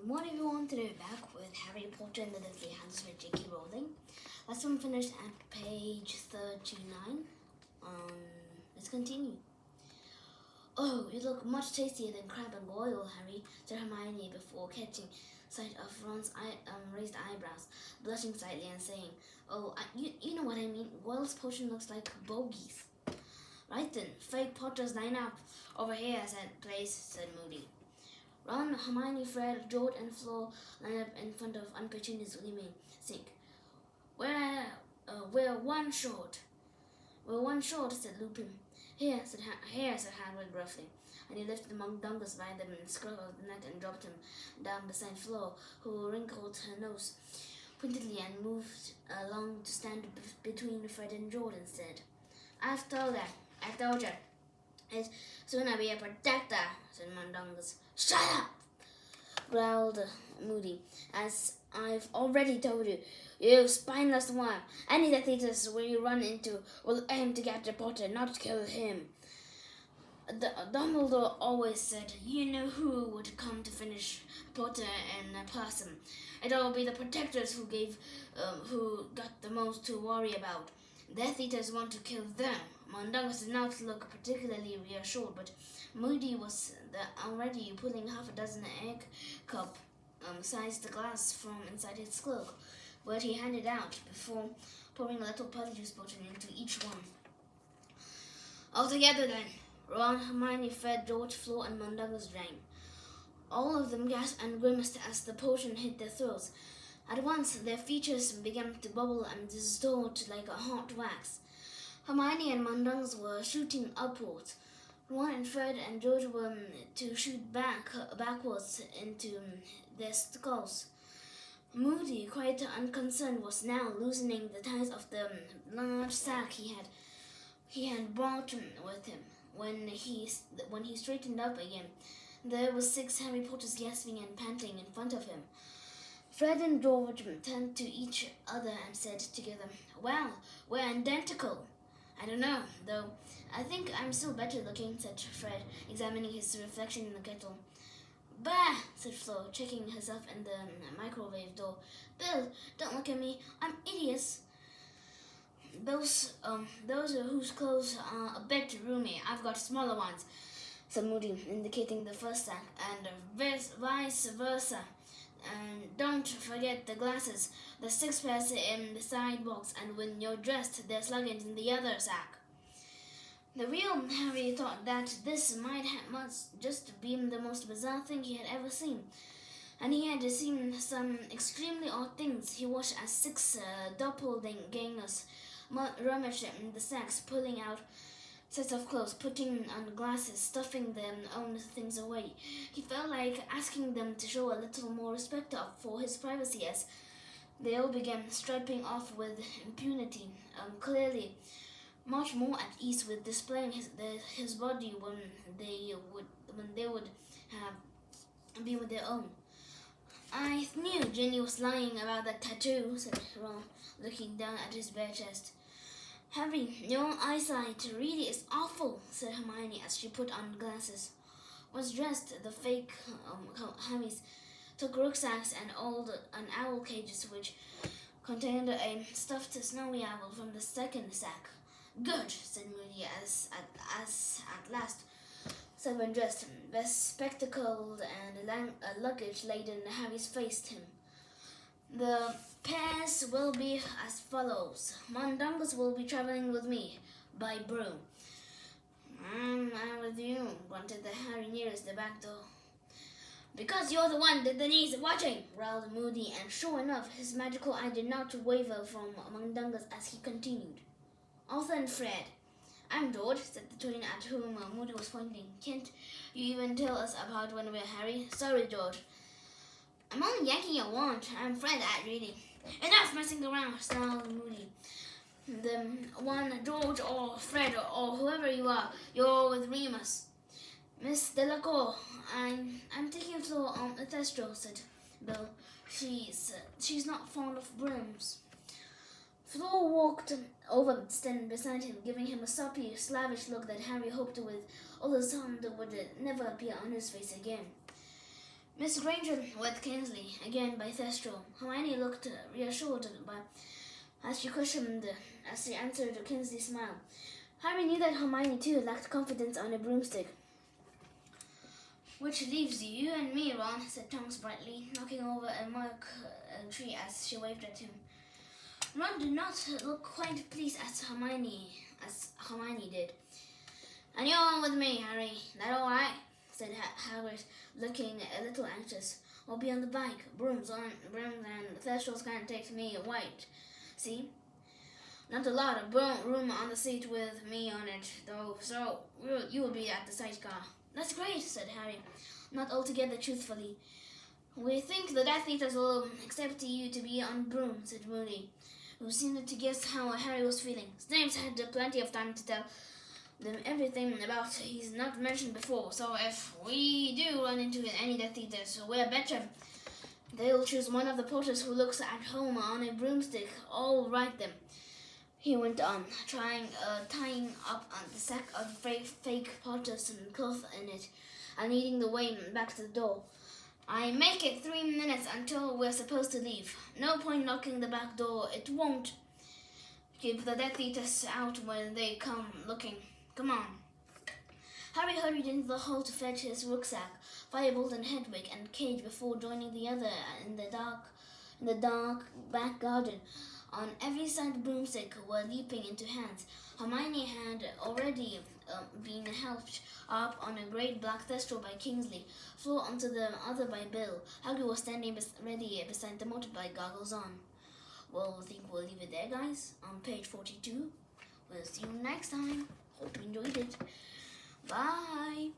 What everyone, today back with Harry Potter and the Deathly Hallows by J.K. Rowling. Last one finished at page 39. Let's continue. Oh, you look much tastier than crab and goyle, Harry, said Hermione before catching sight of Ron's raised eyebrows, blushing slightly and saying, "Oh, you know what I mean. Goyle's potion looks like bogies." "Right then, fake Potters line up over here," said Moody. Ron, Hermione, Fred, George, and Flo lined up in front of Aunt Petunia's gleaming sink. We're one short. "We're one short," said Lupin. Here, said Hagrid gruffly, and he lifted Mundungus by the scruff of the neck and dropped him down beside Flo, who wrinkled her nose pointedly and moved along to stand between Fred and George and said, I've told you. It's soon be a protector," said Mundungus. "Shut up!" growled Moody. "As I've already told you, you spineless one. Any Death Eaters we run into will aim to capture Potter, not kill him. Dumbledore always said you knew who would come to finish Potter and Possum. It'll be the protectors who got the most to worry about. Death Eaters want to kill them." Mundungus did not look particularly reassured, but Moody was already pulling half a dozen egg cup-sized glass from inside his cloak, which he handed out before pouring a little Polyjuice potion into each one. "All together then." Ron, Hermione, Fred, George, Flo, and Mundungus drank. All of them gasped and grimaced as the potion hit their throats. At once, their features began to bubble and distort like a hot wax. Hermione and Mundungus were shooting upwards. Ron and Fred and George were to shoot backwards into their skulls. Moody, quite unconcerned, was now loosening the ties of the large sack he had brought with him. When he straightened up again, there were 6 Harry Potters gasping and panting in front of him. Fred and George turned to each other and said together, "Well, we're identical." "I don't know, though. I think I'm still better looking," said Fred, examining his reflection in the kettle. "Bah!" said Flo, checking herself in the microwave door. "Bill, don't look at me. I'm hideous." Those whose clothes are a bit roomy. I've got smaller ones," said Moody, indicating the first sack, "and vice versa. And don't forget the glasses. There's 6 pairs in the side box, and when you're dressed, there's luggage in the other sack." The real Harry thought that this must just be the most bizarre thing he had ever seen, and he had seen some extremely odd things. He watched as 6 doppelgangers rummaged in the sacks, pulling out sets of clothes, putting on glasses, stuffing their own things away. He felt like asking them to show a little more respect for his privacy as they all began striping off with impunity, clearly much more at ease with displaying his body when they would be with their own. "I knew Ginny was lying about that tattoo," said Ron, looking down at his bare chest. "Harry, your eyesight really is awful," said Hermione as she put on glasses. Once dressed, the fake Harrys took rucksacks and owl cages which contained a stuffed snowy owl from the second sack. "Good," said Moody as at last 7 dressed, bespectacled and luggage-laden Harrys faced him. "The pairs will be as follows. Mundungus will be traveling with me by broom." I'm with you," grunted the Harry nearest the back door. "Because you're the one that needs watching," growled Moody, and sure enough, his magical eye did not waver from Mundungus as he continued. "Arthur and Fred." "I'm George," said the twin at whom Moody was pointing. "Can't you even tell us about when we're Harry?" "Sorry, George. I'm only yanking your wand. I'm Fred, really." "Enough messing around," snarled Moody. "The one, George or Fred or whoever you are, you're with Remus." "Miss Delacour, I'm taking Flo on a test drill," said Bill. She's not fond of brooms." Flo walked over and stand beside him, giving him a soppy, slavish look that Harry hoped with all his heart would never appear on his face again. Miss Granger with Kingsley, again by Thestral. Hermione looked reassured as she answered Kingsley's smile. Harry knew that Hermione too lacked confidence on a broomstick. "Which leaves you and me, Ron," said Tonks brightly, knocking over a mark tree as she waved at him. Ron did not look quite pleased as Hermione did. "And you're on with me, Harry. That all right?" said Hagrid, looking a little anxious. "I'll be on the bike. Brooms and Thestrals can't take me white. See? Not a lot of room on the seat with me on it, though, so you'll be at the sidecar." "That's great," said Harry, not altogether truthfully. "We think the Death Eaters will accept you to be on broom," said Moody, who seemed to guess how Harry was feeling. Snape's had plenty of time to tell them everything about he's not mentioned before, so if we do run into any Death Eaters, we'll betcha they'll choose one of the porters who looks at home on a broomstick. I'll write them," he went on, tying up the sack of fake porters and cloth in it, and leading the way back to the door. "I make it 3 minutes until we're supposed to leave. No point knocking the back door. It won't keep the Death Eaters out when they come looking. Come on." Harry hurried into the hall to fetch his rucksack, Firebolt and Hedwig and Cage before joining the other in the dark back garden. On every side, broomsticks were leaping into hands. Hermione had already been helped up on a great black thestral by Kingsley, Flo onto the other by Bill. Hagrid was standing ready beside the motorbike, goggles on. Well, I think we'll leave it there, guys, on page 42. We'll see you next time. Hope you enjoyed it. Bye!